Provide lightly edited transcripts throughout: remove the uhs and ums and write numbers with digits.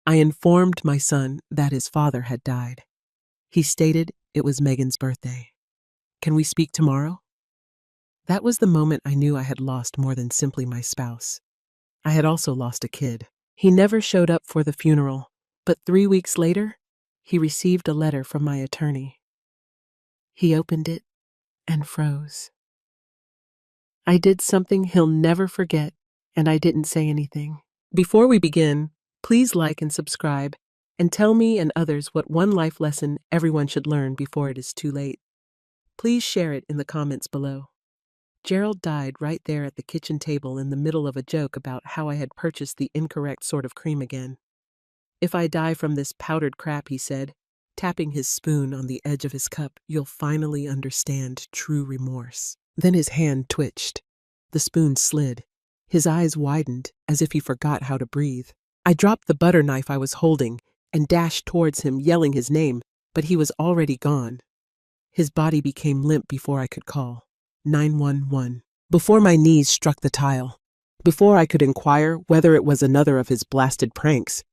I informed my son that his father had died. He stated it was Megan's birthday. Can we speak tomorrow? That was the moment I knew I had lost more than simply my spouse. I had also lost a kid. He never showed up for the funeral, but 3 weeks later, he received a letter from my attorney. He opened it and froze. I did something he'll never forget, and I didn't say anything. Before we begin, please like and subscribe, and tell me and others what one life lesson everyone should learn before it is too late. Please share it in the comments below. Gerald died right there at the kitchen table in the middle of a joke about how I had purchased the incorrect sort of cream again. If I die from this powdered crap, he said, tapping his spoon on the edge of his cup, you'll finally understand true remorse. Then his hand twitched. The spoon slid. His eyes widened as if he forgot how to breathe. I dropped the butter knife I was holding and dashed towards him, yelling his name, but he was already gone. His body became limp before I could call 911. Before my knees struck the tile. Before I could inquire whether it was another of his blasted pranks.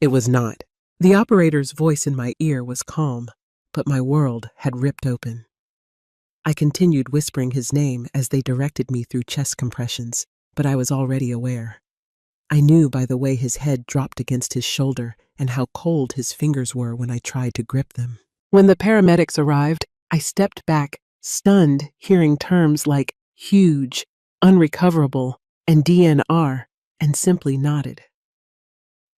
It was not. The operator's voice in my ear was calm, but my world had ripped open. I continued whispering his name as they directed me through chest compressions, but I was already aware. I knew by the way his head dropped against his shoulder and how cold his fingers were when I tried to grip them. When the paramedics arrived, I stepped back, stunned, hearing terms like huge, unrecoverable, and DNR, and simply nodded.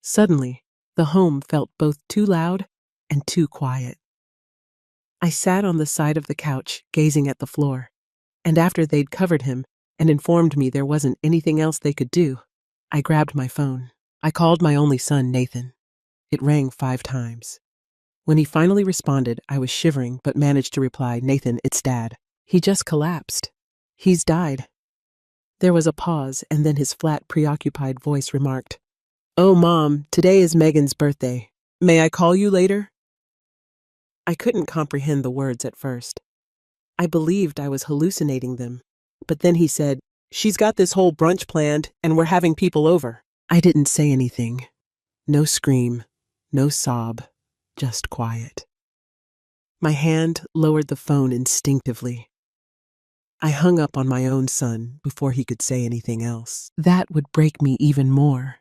Suddenly, the home felt both too loud and too quiet. I sat on the side of the couch, gazing at the floor, and after they'd covered him and informed me there wasn't anything else they could do, I grabbed my phone. I called my only son, Nathan. It rang 5 times. When he finally responded, I was shivering but managed to reply, "Nathan, it's Dad. He just collapsed. He's died." There was a pause, and then his flat, preoccupied voice remarked, "Oh, Mom, today is Megan's birthday. May I call you later?" I couldn't comprehend the words at first. I believed I was hallucinating them, but then he said, "She's got this whole brunch planned, and we're having people over." I didn't say anything. No scream, no sob, just quiet. My hand lowered the phone instinctively. I hung up on my own son before he could say anything else. That would break me even more.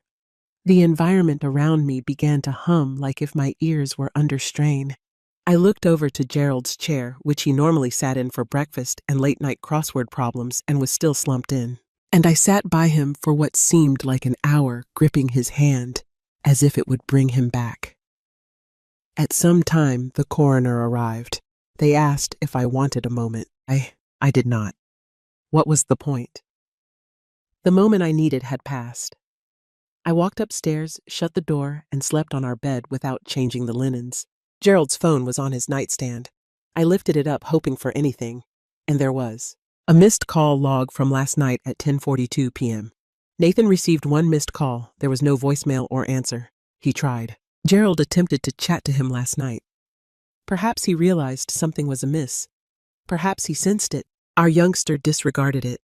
The environment around me began to hum like if my ears were under strain. I looked over to Gerald's chair, which he normally sat in for breakfast and late-night crossword problems, and was still slumped in. And I sat by him for what seemed like an hour, gripping his hand, as if it would bring him back. At some time, the coroner arrived. They asked if I wanted a moment. I did not. What was the point? The moment I needed had passed. I walked upstairs, shut the door, and slept on our bed without changing the linens. Gerald's phone was on his nightstand. I lifted it up, hoping for anything, and there was. A missed call log from last night at 10:42 p.m. Nathan received 1 missed call. There was no voicemail or answer. He tried. Gerald attempted to chat to him last night. Perhaps he realized something was amiss. Perhaps he sensed it. Our youngster disregarded it.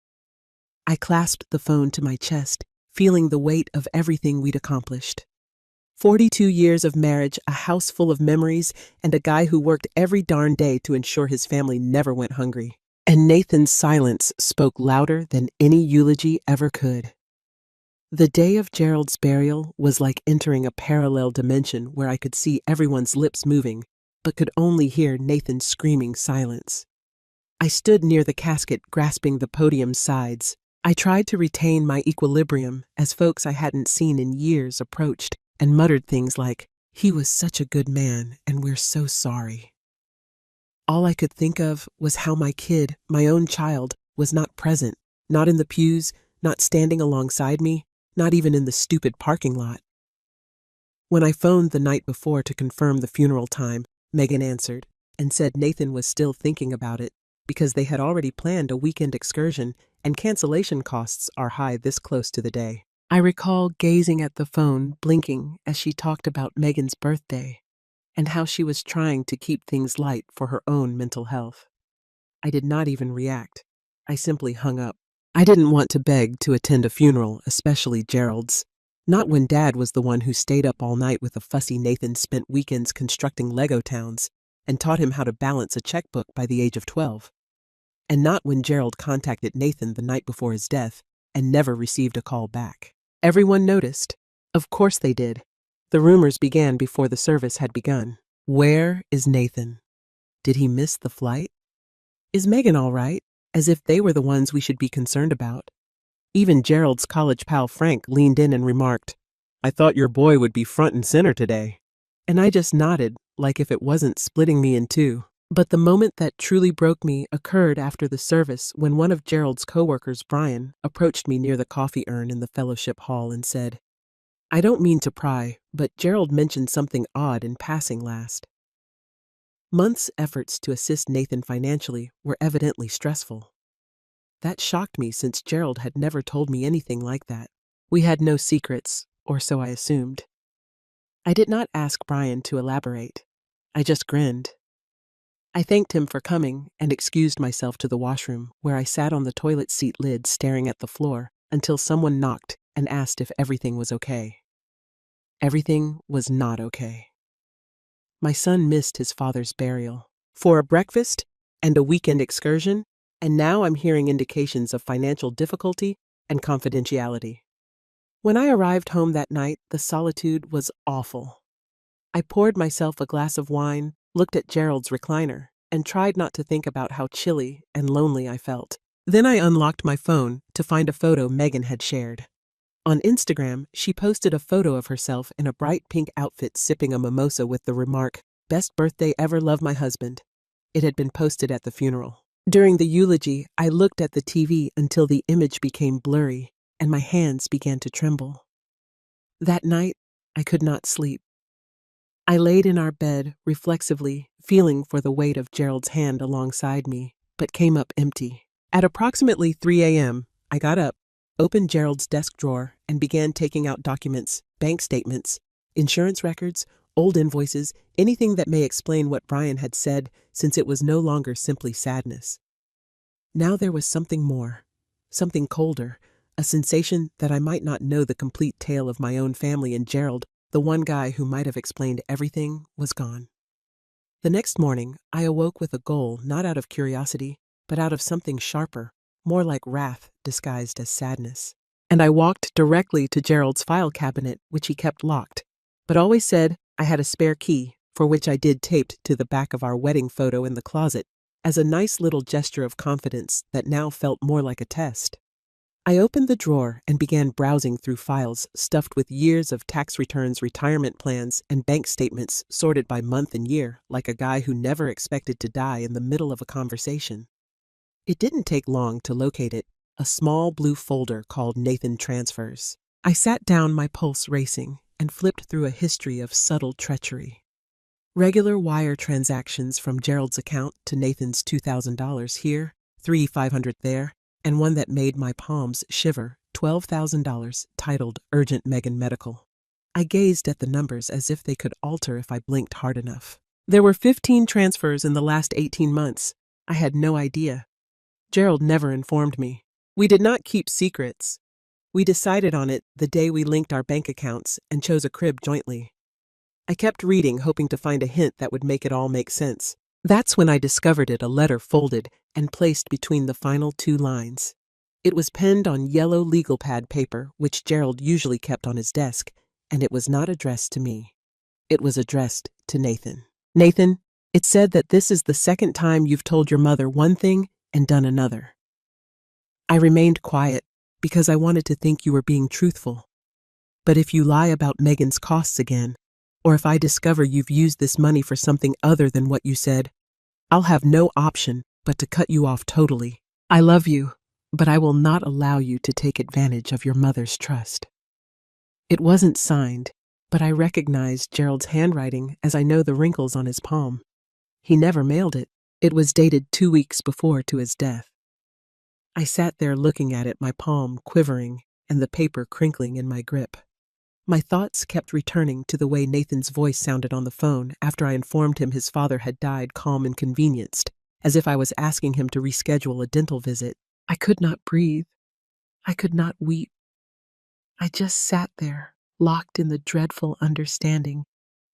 I clasped the phone to my chest, feeling the weight of everything we'd accomplished. 42 years of marriage, a house full of memories, and a guy who worked every darn day to ensure his family never went hungry. And Nathan's silence spoke louder than any eulogy ever could. The day of Gerald's burial was like entering a parallel dimension where I could see everyone's lips moving, but could only hear Nathan's screaming silence. I stood near the casket, grasping the podium's sides. I tried to retain my equilibrium as folks I hadn't seen in years approached and muttered things like, "He was such a good man, and we're so sorry." All I could think of was how my kid, my own child, was not present, not in the pews, not standing alongside me, not even in the stupid parking lot. When I phoned the night before to confirm the funeral time, Megan answered and said Nathan was still thinking about it because they had already planned a weekend excursion and cancellation costs are high this close to the day. I recall gazing at the phone, blinking as she talked about Megan's birthday and how she was trying to keep things light for her own mental health. I did not even react. I simply hung up. I didn't want to beg to attend a funeral, especially Gerald's. Not when Dad was the one who stayed up all night with a fussy Nathan, spent weekends constructing Lego towns, and taught him how to balance a checkbook by the age of 12. And not when Gerald contacted Nathan the night before his death and never received a call back. Everyone noticed. Of course they did. The rumors began before the service had begun. Where is Nathan? Did he miss the flight? Is Megan all right? As if they were the ones we should be concerned about. Even Gerald's college pal Frank leaned in and remarked, "I thought your boy would be front and center today." And I just nodded, like if it wasn't splitting me in two. But the moment that truly broke me occurred after the service, when one of Gerald's coworkers, Brian, approached me near the coffee urn in the fellowship hall and said, "I don't mean to pry, but Gerald mentioned something odd in passing last." Months' efforts to assist Nathan financially were evidently stressful. That shocked me, since Gerald had never told me anything like that. We had no secrets, or so I assumed. I did not ask Brian to elaborate. I just grinned. I thanked him for coming and excused myself to the washroom, where I sat on the toilet seat lid staring at the floor until someone knocked and asked if everything was okay. Everything was not okay. My son missed his father's burial for a breakfast and a weekend excursion, and now I'm hearing indications of financial difficulty and confidentiality. When I arrived home that night, the solitude was awful. I poured myself a glass of wine, looked at Gerald's recliner, and tried not to think about how chilly and lonely I felt. Then I unlocked my phone to find a photo Megan had shared. On Instagram, she posted a photo of herself in a bright pink outfit sipping a mimosa with the remark, "Best birthday ever, love my husband." It had been posted at the funeral. During the eulogy, I looked at the TV until the image became blurry and my hands began to tremble. That night, I could not sleep. I laid in our bed, reflexively, feeling for the weight of Gerald's hand alongside me, but came up empty. At approximately 3 a.m., I got up, opened Gerald's desk drawer, and began taking out documents, bank statements, insurance records, old invoices, anything that may explain what Brian had said, since it was no longer simply sadness. Now there was something more, something colder, a sensation that I might not know the complete tale of my own family, and Gerald, the one guy who might have explained everything, was gone. The next morning, I awoke with a goal, not out of curiosity, but out of something sharper, more like wrath disguised as sadness. And I walked directly to Gerald's file cabinet, which he kept locked, but always said I had a spare key, for which I did taped to the back of our wedding photo in the closet, as a nice little gesture of confidence that now felt more like a test. I opened the drawer and began browsing through files stuffed with years of tax returns, retirement plans, and bank statements sorted by month and year, like a guy who never expected to die in the middle of a conversation. It didn't take long to locate it, a small blue folder called Nathan Transfers. I sat down, my pulse racing, and flipped through a history of subtle treachery. Regular wire transactions from Gerald's account to Nathan's $2,000 here, $3,500 there, and one that made my palms shiver, $12,000, titled Urgent Megan Medical. I gazed at the numbers as if they could alter if I blinked hard enough. There were 15 transfers in the last 18 months. I had no idea. Gerald never informed me. We did not keep secrets. We decided on it the day we linked our bank accounts and chose a crib jointly. I kept reading, hoping to find a hint that would make it all make sense. That's when I discovered it, a letter folded and placed between the final two lines. It was penned on yellow legal pad paper, which Gerald usually kept on his desk, and it was not addressed to me. It was addressed to Nathan. "Nathan, it said that this is the second time you've told your mother one thing and done another." I remained quiet because I wanted to think you were being truthful. But if you lie about Megan's costs again, or if I discover you've used this money for something other than what you said, I'll have no option but to cut you off totally. I love you, but I will not allow you to take advantage of your mother's trust. It wasn't signed, but I recognized Gerald's handwriting, as I know the wrinkles on his palm. He never mailed it. It was dated 2 weeks before to his death. I sat there looking at it, my palm quivering and the paper crinkling in my grip. My thoughts kept returning to the way Nathan's voice sounded on the phone after I informed him his father had died, calm and convenienced, as if I was asking him to reschedule a dental visit. I could not breathe. I could not weep. I just sat there, locked in the dreadful understanding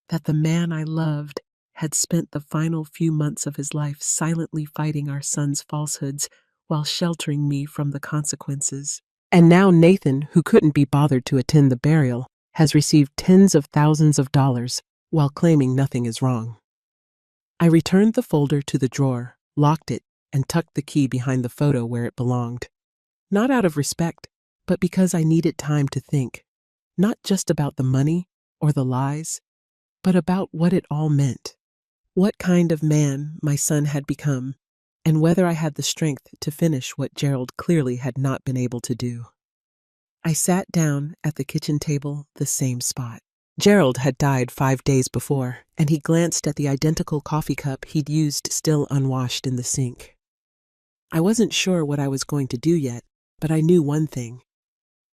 that the man I loved had spent the final few months of his life silently fighting our son's falsehoods while sheltering me from the consequences. And now Nathan, who couldn't be bothered to attend the burial, has received tens of thousands of dollars while claiming nothing is wrong. I returned the folder to the drawer, locked it, and tucked the key behind the photo where it belonged. Not out of respect, but because I needed time to think, not just about the money or the lies, but about what it all meant. What kind of man my son had become, and whether I had the strength to finish what Gerald clearly had not been able to do. I sat down at the kitchen table, the same spot. Gerald had died 5 days before, and he glanced at the identical coffee cup he'd used still unwashed in the sink. I wasn't sure what I was going to do yet, but I knew one thing.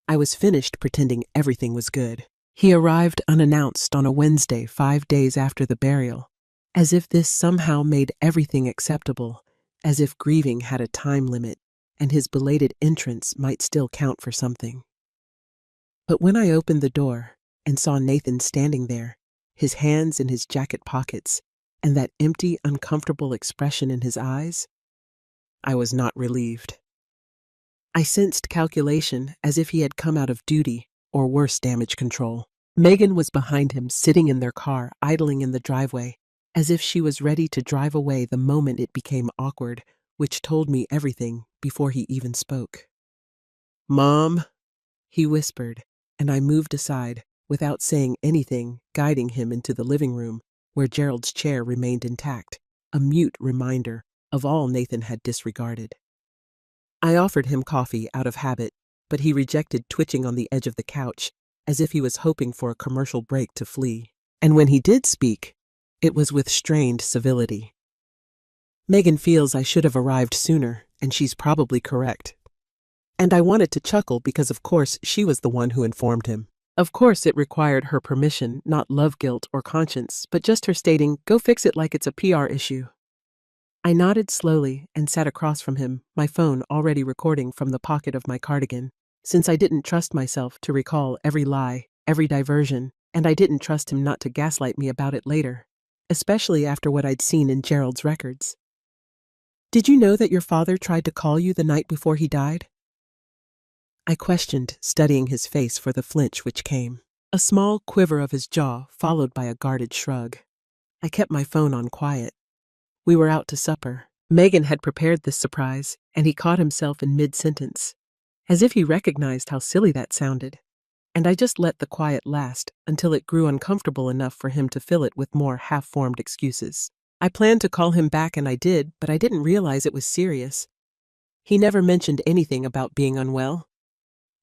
I was finished pretending everything was good. He arrived unannounced on a Wednesday 5 days after the burial, as if this somehow made everything acceptable, as if grieving had a time limit, and his belated entrance might still count for something. But when I opened the door and saw Nathan standing there, his hands in his jacket pockets, and that empty, uncomfortable expression in his eyes, I was not relieved. I sensed calculation, as if he had come out of duty, or worse, damage control. Megan was behind him, sitting in their car, idling in the driveway, as if she was ready to drive away the moment it became awkward, which told me everything before he even spoke. "Mom," he whispered, and I moved aside, without saying anything, guiding him into the living room, where Gerald's chair remained intact, a mute reminder of all Nathan had disregarded. I offered him coffee out of habit, but he rejected, twitching on the edge of the couch, as if he was hoping for a commercial break to flee. And when he did speak, it was with strained civility. "Megan feels I should have arrived sooner, and she's probably correct." And I wanted to chuckle because, of course, she was the one who informed him. Of course, it required her permission, not love guilt or conscience, but just her stating, "Go fix it like it's a PR issue." I nodded slowly and sat across from him, my phone already recording from the pocket of my cardigan, since I didn't trust myself to recall every lie, every diversion, and I didn't trust him not to gaslight me about it later, especially after what I'd seen in Gerald's records. "Did you know that your father tried to call you the night before he died?" I questioned, studying his face for the flinch which came. A small quiver of his jaw, followed by a guarded shrug. I kept my phone on quiet. We were out to supper. Megan had prepared this surprise, and he caught himself in mid-sentence, as if he recognized how silly that sounded. And I just let the quiet last until it grew uncomfortable enough for him to fill it with more half-formed excuses. I planned to call him back, and I did, but I didn't realize it was serious. He never mentioned anything about being unwell.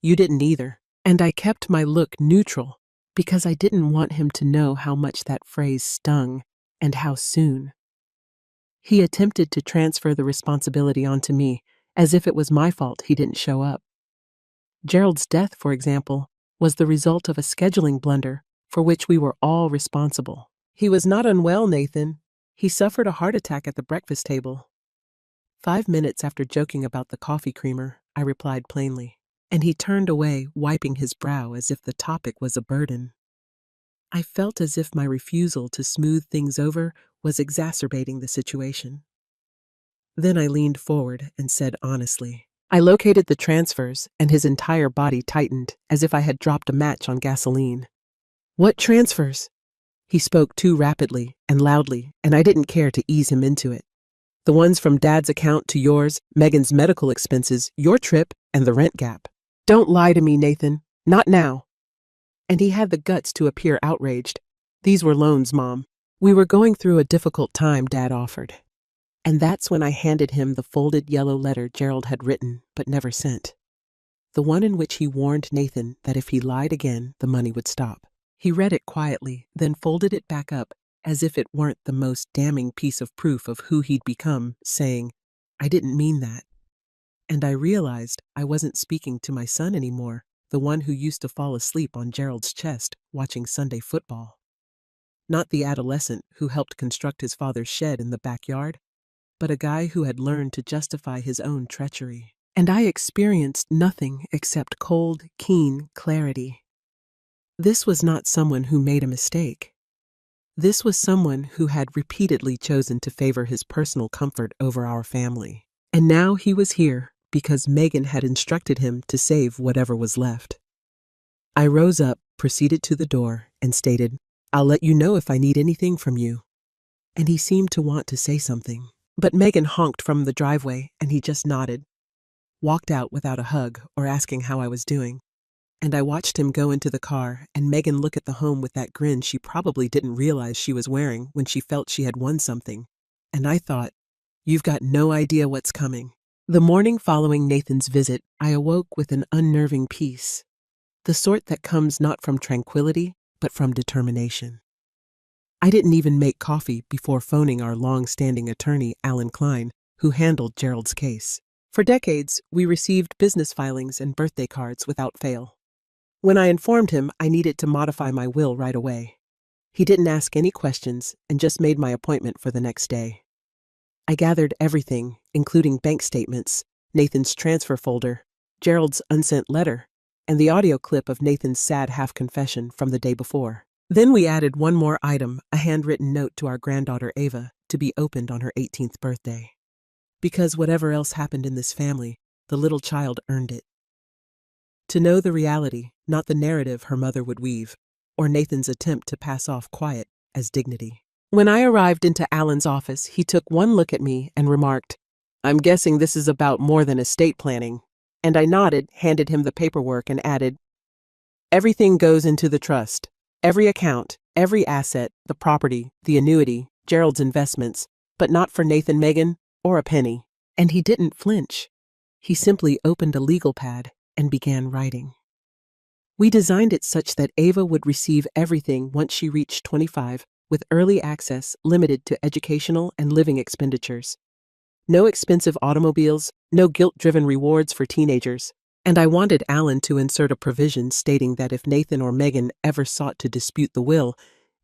You didn't either. And I kept my look neutral because I didn't want him to know how much that phrase stung and how soon. He attempted to transfer the responsibility onto me, as if it was my fault he didn't show up. Gerald's death, for example, was the result of a scheduling blunder for which we were all responsible. "He was not unwell, Nathan. He suffered a heart attack at the breakfast table." 5 minutes after joking about the coffee creamer, I replied plainly, and he turned away, wiping his brow as if the topic was a burden. I felt as if my refusal to smooth things over was exacerbating the situation. Then I leaned forward and said honestly, I located the transfers, and his entire body tightened, as if I had dropped a match on gasoline. "What transfers?" He spoke too rapidly and loudly, and I didn't care to ease him into it. "The ones from Dad's account to yours, Megan's medical expenses, your trip, and the rent gap." "Don't lie to me, Nathan. Not now." And he had the guts to appear outraged. "These were loans, Mom. We were going through a difficult time, Dad offered." And that's when I handed him the folded yellow letter Gerald had written but never sent. The one in which he warned Nathan that if he lied again, the money would stop. He read it quietly, then folded it back up as if it weren't the most damning piece of proof of who he'd become, saying, "I didn't mean that." And I realized I wasn't speaking to my son anymore, the one who used to fall asleep on Gerald's chest watching Sunday football. Not the adolescent who helped construct his father's shed in the backyard, but a guy who had learned to justify his own treachery. And I experienced nothing except cold, keen clarity. This was not someone who made a mistake. This was someone who had repeatedly chosen to favor his personal comfort over our family. And now he was here because Megan had instructed him to save whatever was left. I rose up, proceeded to the door, and stated, "I'll let you know if I need anything from you." And he seemed to want to say something. But Megan honked from the driveway and he just nodded, walked out without a hug or asking how I was doing. And I watched him go into the car and Megan look at the home with that grin she probably didn't realize she was wearing when she felt she had won something. And I thought, you've got no idea what's coming. The morning following Nathan's visit, I awoke with an unnerving peace. The sort that comes not from tranquility, but from determination. I didn't even make coffee before phoning our long-standing attorney, Alan Klein, who handled Gerald's case. For decades, we received business filings and birthday cards without fail. When I informed him I needed to modify my will right away, he didn't ask any questions and just made my appointment for the next day. I gathered everything, including bank statements, Nathan's transfer folder, Gerald's unsent letter, and the audio clip of Nathan's sad half-confession from the day before. Then we added one more item, a handwritten note to our granddaughter Ava, to be opened on her 18th birthday. Because whatever else happened in this family, the little child earned it. To know the reality, not the narrative her mother would weave, or Nathan's attempt to pass off quiet as dignity. When I arrived into Alan's office, he took one look at me and remarked, "I'm guessing this is about more than estate planning." And I nodded, handed him the paperwork, and added, "Everything goes into the trust. Every account, every asset, the property, the annuity, Gerald's investments, but not for Nathan, Megan, or a penny." And he didn't flinch. He simply opened a legal pad and began writing. We designed it such that Ava would receive everything once she reached 25, with early access limited to educational and living expenditures. No expensive automobiles, no guilt-driven rewards for teenagers. And I wanted Alan to insert a provision stating that if Nathan or Megan ever sought to dispute the will,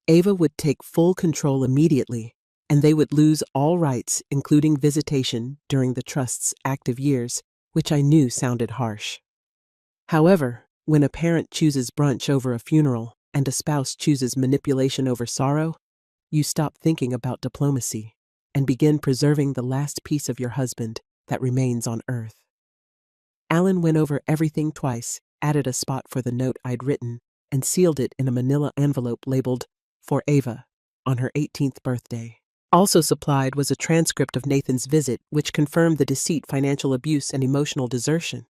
Ava would take full control immediately, and they would lose all rights, including visitation, during the trust's active years, which I knew sounded harsh. However, when a parent chooses brunch over a funeral and a spouse chooses manipulation over sorrow, you stop thinking about diplomacy and begin preserving the last piece of your husband that remains on earth. Alan went over everything twice, added a spot for the note I'd written, and sealed it in a manila envelope labeled, "For Ava," on her 18th birthday. Also supplied was a transcript of Nathan's visit, which confirmed the deceit, financial abuse, and emotional desertion.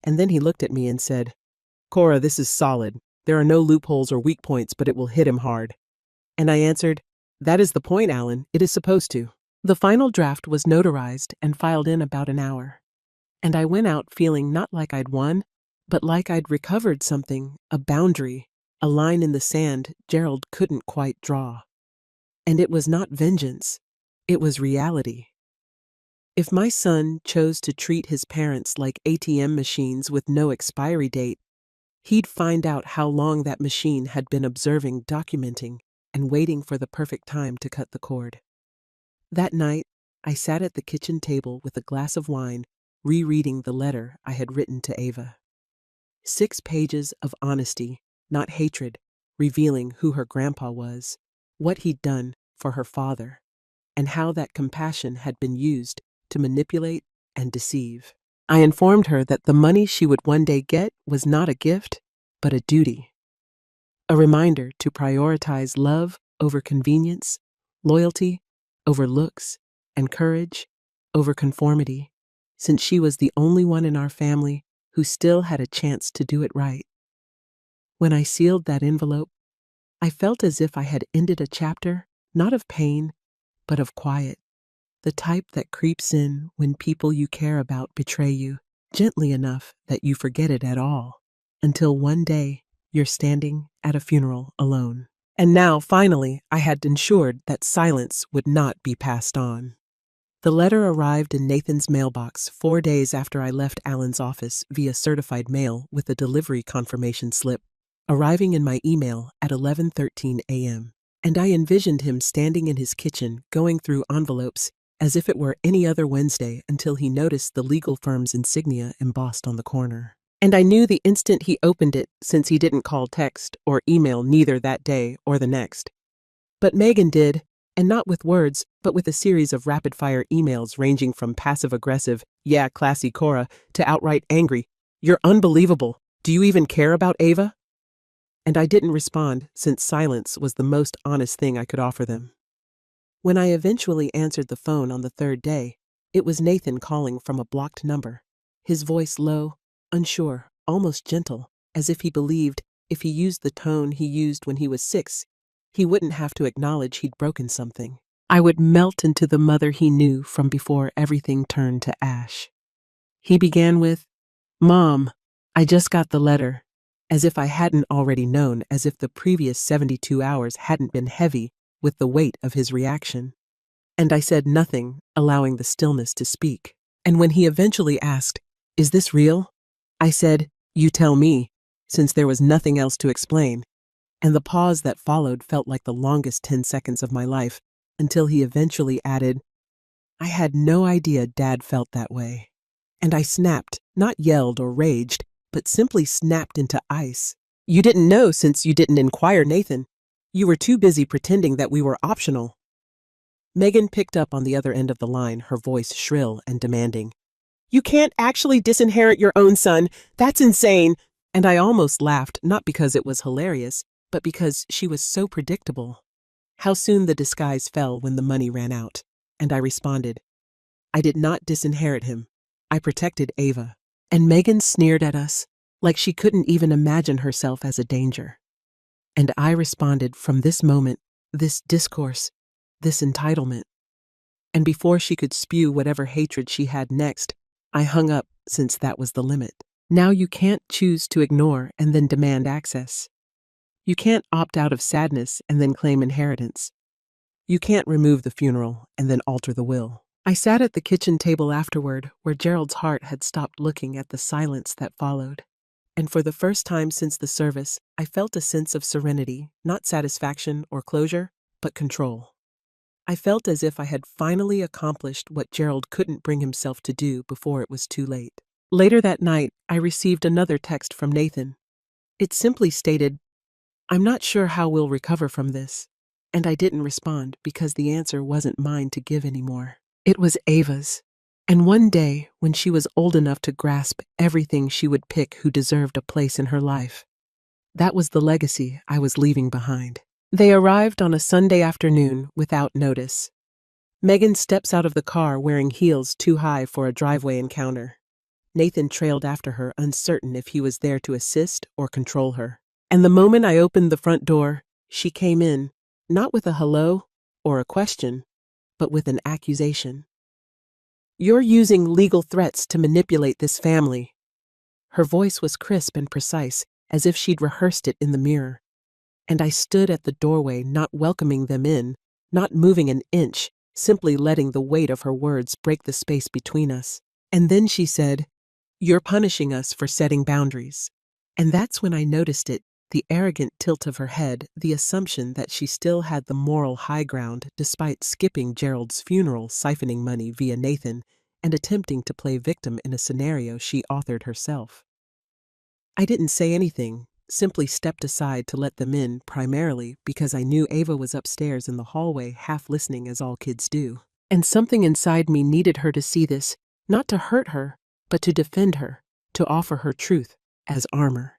And then he looked at me and said, "Cora, this is solid. There are no loopholes or weak points, but it will hit him hard." And I answered, "That is the point, Alan. It is supposed to." The final draft was notarized and filed in about an hour. And I went out feeling not like I'd won, but like I'd recovered something, a boundary, a line in the sand Gerald couldn't quite draw. And it was not vengeance, it was reality. If my son chose to treat his parents like ATM machines with no expiry date, he'd find out how long that machine had been observing, documenting, and waiting for the perfect time to cut the cord. That night, I sat at the kitchen table with a glass of wine, rereading the letter I had written to Ava. 6 pages of honesty, not hatred, revealing who her grandpa was, what he'd done for her father, and how that compassion had been used to manipulate and deceive. I informed her that the money she would one day get was not a gift, but a duty. A reminder to prioritize love over convenience, loyalty over looks, and courage over conformity, since she was the only one in our family who still had a chance to do it right. When I sealed that envelope, I felt as if I had ended a chapter, not of pain, but of quiet, the type that creeps in when people you care about betray you, gently enough that you forget it at all, until one day you're standing at a funeral alone. And now, finally, I had ensured that silence would not be passed on. The letter arrived in Nathan's mailbox 4 days after I left Alan's office via certified mail with a delivery confirmation slip, arriving in my email at 11:13 a.m. And I envisioned him standing in his kitchen going through envelopes as if it were any other Wednesday until he noticed the legal firm's insignia embossed on the corner. And I knew the instant he opened it, since he didn't call, text, or email neither that day or the next. But Megan did, and not with words, but with a series of rapid-fire emails ranging from passive-aggressive, "Yeah, classy Cora," to outright angry, "You're unbelievable. Do you even care about Ava?" And I didn't respond, since silence was the most honest thing I could offer them. When I eventually answered the phone on the third day, it was Nathan calling from a blocked number, his voice low, unsure, almost gentle, as if he believed if he used the tone he used when he was 6, he wouldn't have to acknowledge he'd broken something. I would melt into the mother he knew from before everything turned to ash. He began with, "Mom, I just got the letter," as if I hadn't already known, as if the previous 72 hours hadn't been heavy with the weight of his reaction. And I said nothing, allowing the stillness to speak. And when he eventually asked, "Is this real?" I said, "You tell me," since there was nothing else to explain. And the pause that followed felt like the longest 10 seconds of my life, until he eventually added, "I had no idea Dad felt that way." And I snapped, not yelled or raged, but simply snapped into ice. "You didn't know since you didn't inquire, Nathan. You were too busy pretending that we were optional." Megan picked up on the other end of the line, her voice shrill and demanding. "You can't actually disinherit your own son. That's insane." And I almost laughed, not because it was hilarious, but because she was so predictable. How soon the disguise fell when the money ran out. And I responded, "I did not disinherit him. I protected Ava." And Megan sneered at us, like she couldn't even imagine herself as a danger. And I responded, from this moment, this discourse, this entitlement. And before she could spew whatever hatred she had next, I hung up, since that was the limit. Now you can't choose to ignore and then demand access. You can't opt out of sadness and then claim inheritance. You can't remove the funeral and then alter the will. I sat at the kitchen table afterward, where Gerald's heart had stopped looking at the silence that followed. And for the first time since the service, I felt a sense of serenity, not satisfaction or closure, but control. I felt as if I had finally accomplished what Gerald couldn't bring himself to do before it was too late. Later that night, I received another text from Nathan. It simply stated, "I'm not sure how we'll recover from this." And I didn't respond because the answer wasn't mine to give anymore. It was Ava's. And one day, when she was old enough to grasp everything, she would pick who deserved a place in her life. That was the legacy I was leaving behind. They arrived on a Sunday afternoon without notice. Megan steps out of the car wearing heels too high for a driveway encounter. Nathan trailed after her, uncertain if he was there to assist or control her. And the moment I opened the front door, she came in, not with a hello or a question, but with an accusation. "You're using legal threats to manipulate this family." Her voice was crisp and precise, as if she'd rehearsed it in the mirror. And I stood at the doorway, not welcoming them in, not moving an inch, simply letting the weight of her words break the space between us. And then she said, "You're punishing us for setting boundaries." And that's when I noticed it, the arrogant tilt of her head, the assumption that she still had the moral high ground despite skipping Gerald's funeral, siphoning money via Nathan, and attempting to play victim in a scenario she authored herself. I didn't say anything, simply stepped aside to let them in, primarily because I knew Ava was upstairs in the hallway, half listening as all kids do. And something inside me needed her to see this, not to hurt her, but to defend her, to offer her truth as armor.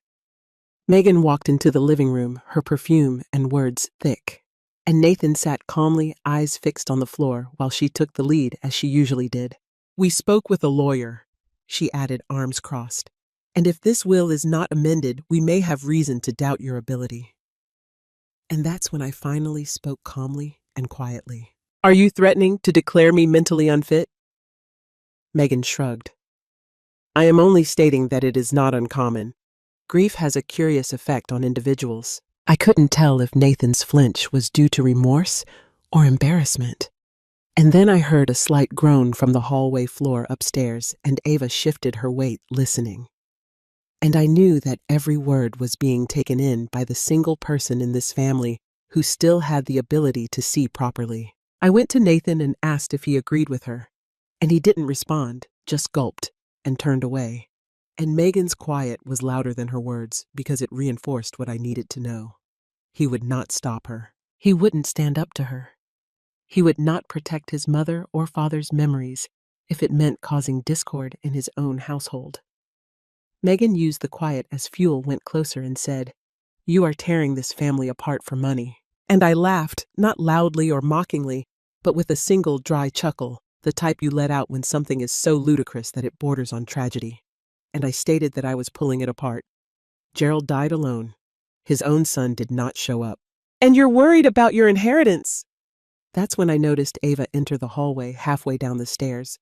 Megan walked into the living room, her perfume and words thick. And Nathan sat calmly, eyes fixed on the floor, while she took the lead as she usually did. "We spoke with a lawyer," she added, arms crossed. "And if this will is not amended, we may have reason to doubt your ability." And that's when I finally spoke calmly and quietly. "Are you threatening to declare me mentally unfit?" Megan shrugged. "I am only stating that it is not uncommon. Grief has a curious effect on individuals." I couldn't tell if Nathan's flinch was due to remorse or embarrassment. And then I heard a slight groan from the hallway floor upstairs, and Ava shifted her weight, listening. And I knew that every word was being taken in by the single person in this family who still had the ability to see properly. I went to Nathan and asked if he agreed with her, and he didn't respond, just gulped and turned away. And Megan's quiet was louder than her words because it reinforced what I needed to know. He would not stop her. He wouldn't stand up to her. He would not protect his mother or father's memories if it meant causing discord in his own household. Megan used the quiet as fuel, went closer and said, "You are tearing this family apart for money." And I laughed, not loudly or mockingly, but with a single dry chuckle, the type you let out when something is so ludicrous that it borders on tragedy. And I stated that I was pulling it apart. Gerald died alone. His own son did not show up. "And you're worried about your inheritance." That's when I noticed Ava enter the hallway halfway down the stairs,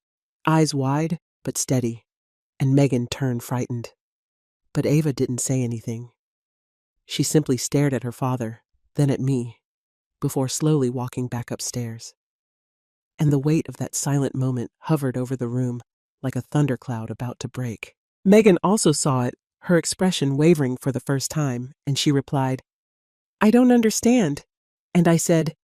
eyes wide but steady, and Megan turned frightened. But Ava didn't say anything. She simply stared at her father, then at me, before slowly walking back upstairs. And the weight of that silent moment hovered over the room like a thundercloud about to break. Megan also saw it, her expression wavering for the first time, and she replied, "I don't understand." And I said,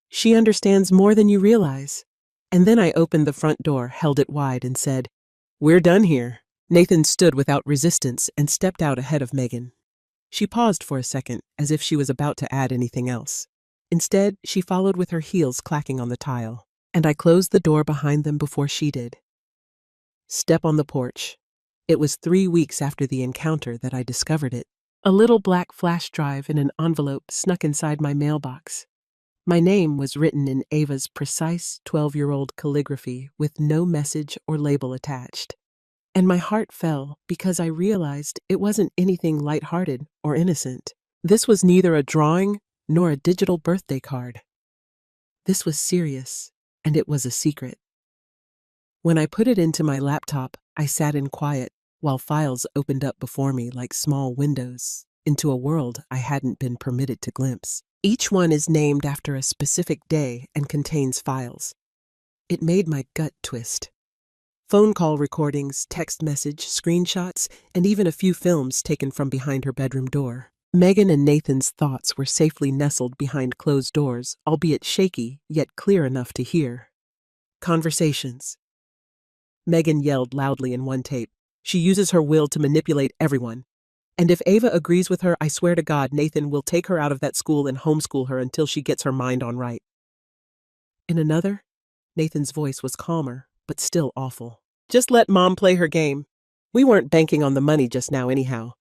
"She understands more than you realize." And then I opened the front door, held it wide, and said, "We're done here." Nathan stood without resistance and stepped out ahead of Megan. She paused for a second, as if she was about to add anything else. Instead, she followed with her heels clacking on the tile, and I closed the door behind them before she did. Step on the porch. It was 3 weeks after the encounter that I discovered it. A little black flash drive in an envelope snuck inside my mailbox. My name was written in Ava's precise 12-year-old calligraphy with no message or label attached. And my heart fell because I realized it wasn't anything lighthearted or innocent. This was neither a drawing nor a digital birthday card. This was serious, and it was a secret. When I put it into my laptop, I sat in quiet while files opened up before me like small windows into a world I hadn't been permitted to glimpse. Each one is named after a specific day and contains files. It made my gut twist. Phone call recordings, text message, screenshots, and even a few films taken from behind her bedroom door. Megan and Nathan's thoughts were safely nestled behind closed doors, albeit shaky, yet clear enough to hear. Conversations. Megan yelled loudly in one tape. "She uses her will to manipulate everyone. And if Ava agrees with her, I swear to God, Nathan will take her out of that school and homeschool her until she gets her mind on right." In another, Nathan's voice was calmer, but still awful. "Just let Mom play her game. We weren't banking on the money just now anyhow.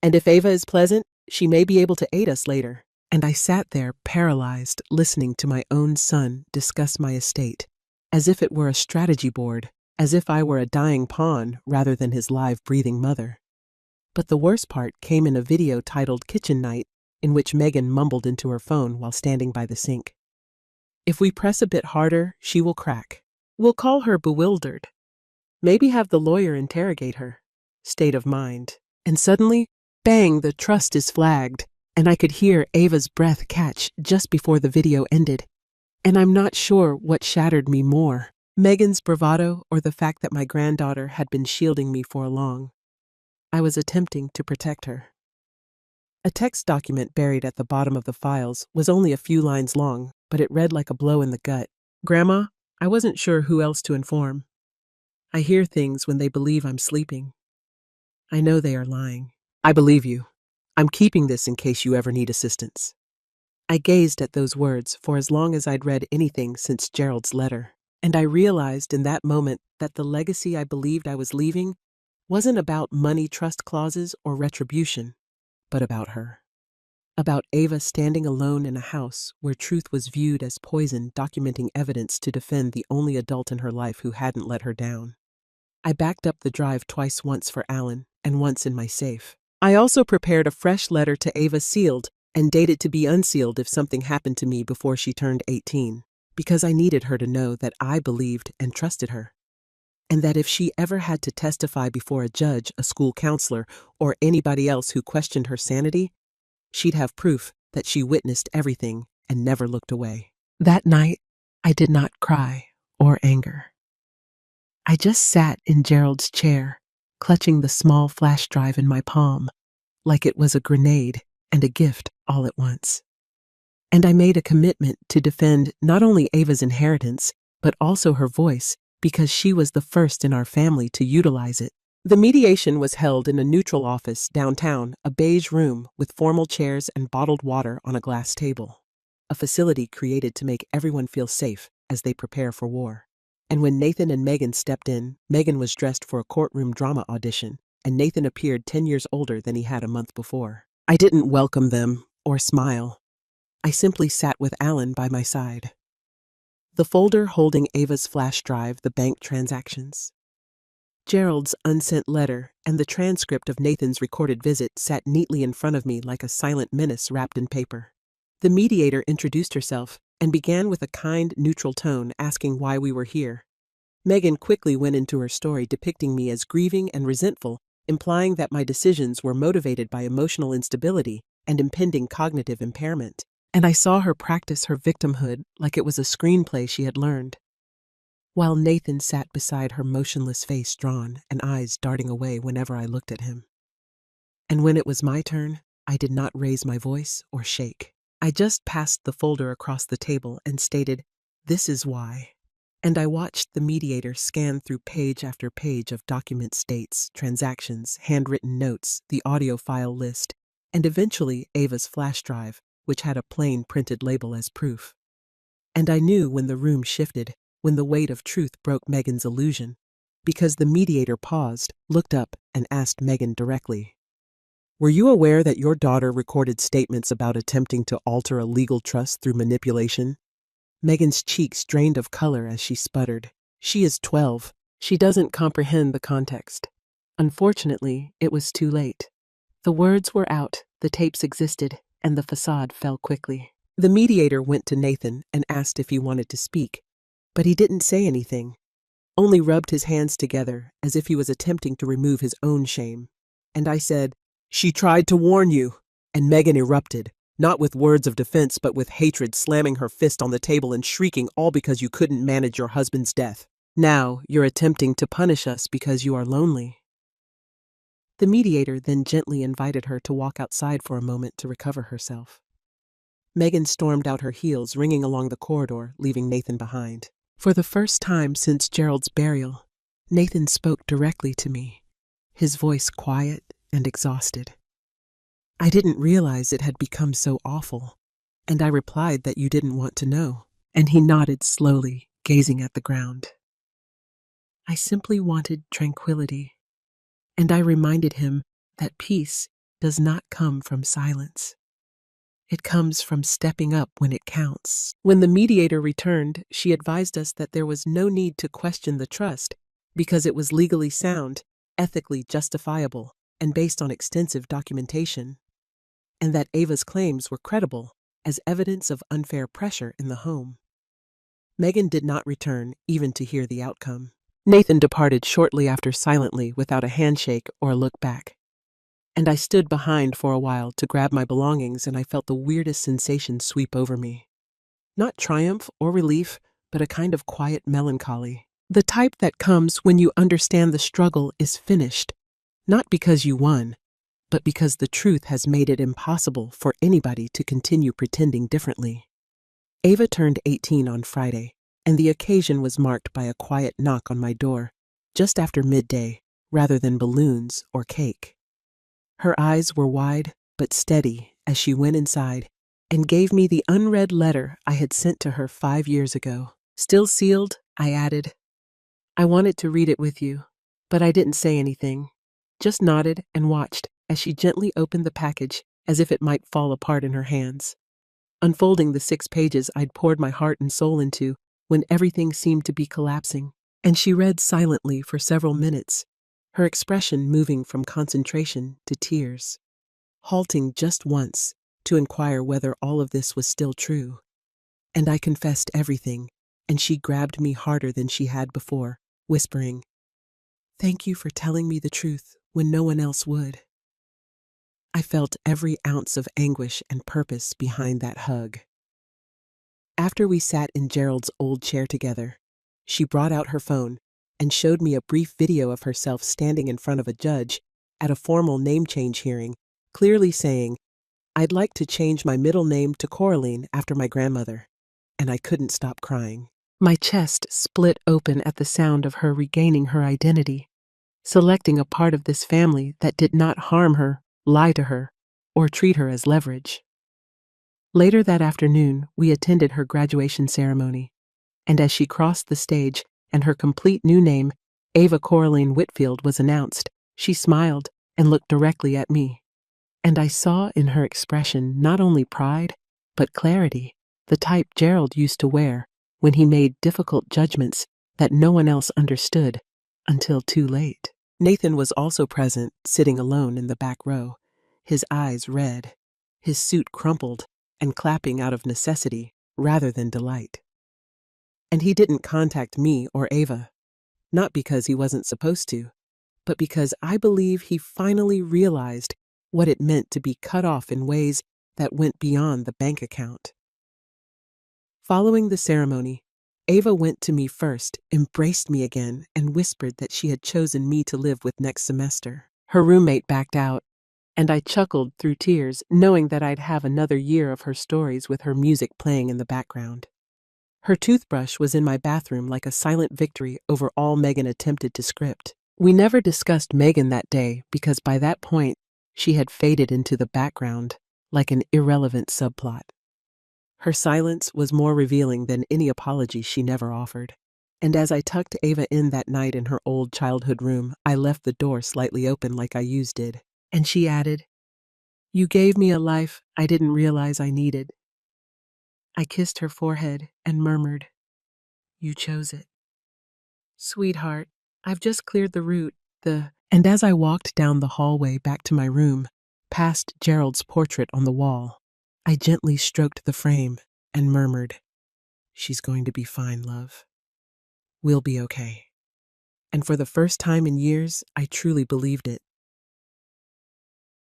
And if Ava is pleasant, she may be able to aid us later." And I sat there paralyzed, listening to my own son discuss my estate, as if it were a strategy board, as if I were a dying pawn rather than his live, breathing mother. But the worst part came in a video titled Kitchen Night, in which Megan mumbled into her phone while standing by the sink. "If we press a bit harder, she will crack. We'll call her bewildered. Maybe have the lawyer interrogate her." State of mind. And suddenly, bang, the trust is flagged, and I could hear Ava's breath catch just before the video ended. And I'm not sure what shattered me more, Megan's bravado or the fact that my granddaughter had been shielding me for long. I was attempting to protect her. A text document buried at the bottom of the files was only a few lines long, but it read like a blow in the gut. "Grandma, I wasn't sure who else to inform. I hear things when they believe I'm sleeping. I know they are lying. I believe you. I'm keeping this in case you ever need assistance." I gazed at those words for as long as I'd read anything since Gerald's letter, and I realized in that moment that the legacy I believed I was leaving wasn't about money, trust clauses, or retribution, but about her. About Ava standing alone in a house where truth was viewed as poison, documenting evidence to defend the only adult in her life who hadn't let her down. I backed up the drive twice, once for Alan and once in my safe. I also prepared a fresh letter to Ava, sealed and dated to be unsealed if something happened to me before she turned 18, because I needed her to know that I believed and trusted her. And that if she ever had to testify before a judge, a school counselor, or anybody else who questioned her sanity, she'd have proof that she witnessed everything and never looked away. That night, I did not cry or anger. I just sat in Gerald's chair, clutching the small flash drive in my palm, like it was a grenade and a gift all at once. And I made a commitment to defend not only Ava's inheritance, but also her voice, because she was the first in our family to utilize it. The mediation was held in a neutral office downtown, a beige room with formal chairs and bottled water on a glass table. A facility created to make everyone feel safe as they prepare for war. And when Nathan and Megan stepped in, Megan was dressed for a courtroom drama audition, and Nathan appeared 10 years older than he had a month before. I didn't welcome them or smile. I simply sat with Alan by my side. The folder holding Ava's flash drive, the bank transactions, Gerald's unsent letter, and the transcript of Nathan's recorded visit sat neatly in front of me like a silent menace wrapped in paper. The mediator introduced herself and began with a kind, neutral tone asking why we were here. Megan quickly went into her story depicting me as grieving and resentful, implying that my decisions were motivated by emotional instability and impending cognitive impairment. And I saw her practice her victimhood like it was a screenplay she had learned. While Nathan sat beside her, motionless face drawn and eyes darting away whenever I looked at him. And when it was my turn, I did not raise my voice or shake. I just passed the folder across the table and stated, "This is why." And I watched the mediator scan through page after page of documents, dates, transactions, handwritten notes, the audio file list, and eventually Ava's flash drive, which had a plain printed label as proof. And I knew when the room shifted, when the weight of truth broke Megan's illusion, because the mediator paused, looked up, and asked Megan directly, "Were you aware that your daughter recorded statements about attempting to alter a legal trust through manipulation?" Megan's cheeks drained of color as she sputtered, "She is 12. She doesn't comprehend the context." Unfortunately, it was too late. The words were out, the tapes existed, and the facade fell quickly. The mediator went to Nathan and asked if he wanted to speak, but he didn't say anything, only rubbed his hands together as if he was attempting to remove his own shame. And I said, "She tried to warn you." And Megan erupted, not with words of defense but with hatred, slamming her fist on the table and shrieking, "All because you couldn't manage your husband's death. Now you're attempting to punish us because you are lonely." The mediator then gently invited her to walk outside for a moment to recover herself. Megan stormed out her heels, ringing along the corridor, leaving Nathan behind. For the first time since Gerald's burial, Nathan spoke directly to me, his voice quiet and exhausted. "I didn't realize it had become so awful, and I replied that you didn't want to know." And he nodded slowly, gazing at the ground. "I simply wanted tranquility." And I reminded him that peace does not come from silence. It comes from stepping up when it counts. When the mediator returned, she advised us that there was no need to question the trust because it was legally sound, ethically justifiable, and based on extensive documentation, and that Ava's claims were credible as evidence of unfair pressure in the home. Megan did not return even to hear the outcome. Nathan departed shortly after silently without a handshake or a look back. And I stood behind for a while to grab my belongings, and I felt the weirdest sensation sweep over me. Not triumph or relief, but a kind of quiet melancholy. The type that comes when you understand the struggle is finished, not because you won, but because the truth has made it impossible for anybody to continue pretending differently. Ava turned 18 on Friday, and the occasion was marked by a quiet knock on my door, just after midday, rather than balloons or cake. Her eyes were wide but steady as she went inside and gave me the unread letter I had sent to her 5 years ago. "Still sealed," I added. "I wanted to read it with you, but I didn't say anything, just nodded and watched as she gently opened the package as if it might fall apart in her hands. Unfolding the 6 pages I'd poured my heart and soul into when everything seemed to be collapsing, and she read silently for several minutes, her expression moving from concentration to tears, halting just once to inquire whether all of this was still true. And I confessed everything, and she grabbed me harder than she had before, whispering, "Thank you for telling me the truth when no one else would." I felt every ounce of anguish and purpose behind that hug. After we sat in Gerald's old chair together, she brought out her phone and showed me a brief video of herself standing in front of a judge at a formal name change hearing, clearly saying, "I'd like to change my middle name to Coraline after my grandmother," and I couldn't stop crying. My chest split open at the sound of her regaining her identity, selecting a part of this family that did not harm her, lie to her, or treat her as leverage. Later that afternoon, we attended her graduation ceremony, and as she crossed the stage and her complete new name, Ava Coraline Whitfield, was announced, she smiled and looked directly at me. And I saw in her expression not only pride, but clarity, the type Gerald used to wear when he made difficult judgments that no one else understood until too late. Nathan was also present, sitting alone in the back row, his eyes red, his suit crumpled, and clapping out of necessity rather than delight. And he didn't contact me or Ava, not because he wasn't supposed to, but because I believe he finally realized what it meant to be cut off in ways that went beyond the bank account. Following the ceremony, Ava went to me first, embraced me again, and whispered that she had chosen me to live with next semester. Her roommate backed out, and I chuckled through tears, knowing that I'd have another year of her stories with her music playing in the background. Her toothbrush was in my bathroom like a silent victory over all Megan attempted to script. We never discussed Megan that day because by that point, she had faded into the background like an irrelevant subplot. Her silence was more revealing than any apology she never offered. And as I tucked Ava in that night in her old childhood room, I left the door slightly open like I used did. And she added, "You gave me a life I didn't realize I needed." I kissed her forehead and murmured, "You chose it." "Sweetheart, I've just cleared the route, And as I walked down the hallway back to my room, past Gerald's portrait on the wall, I gently stroked the frame and murmured, "She's going to be fine, love. We'll be okay." And for the first time in years, I truly believed it.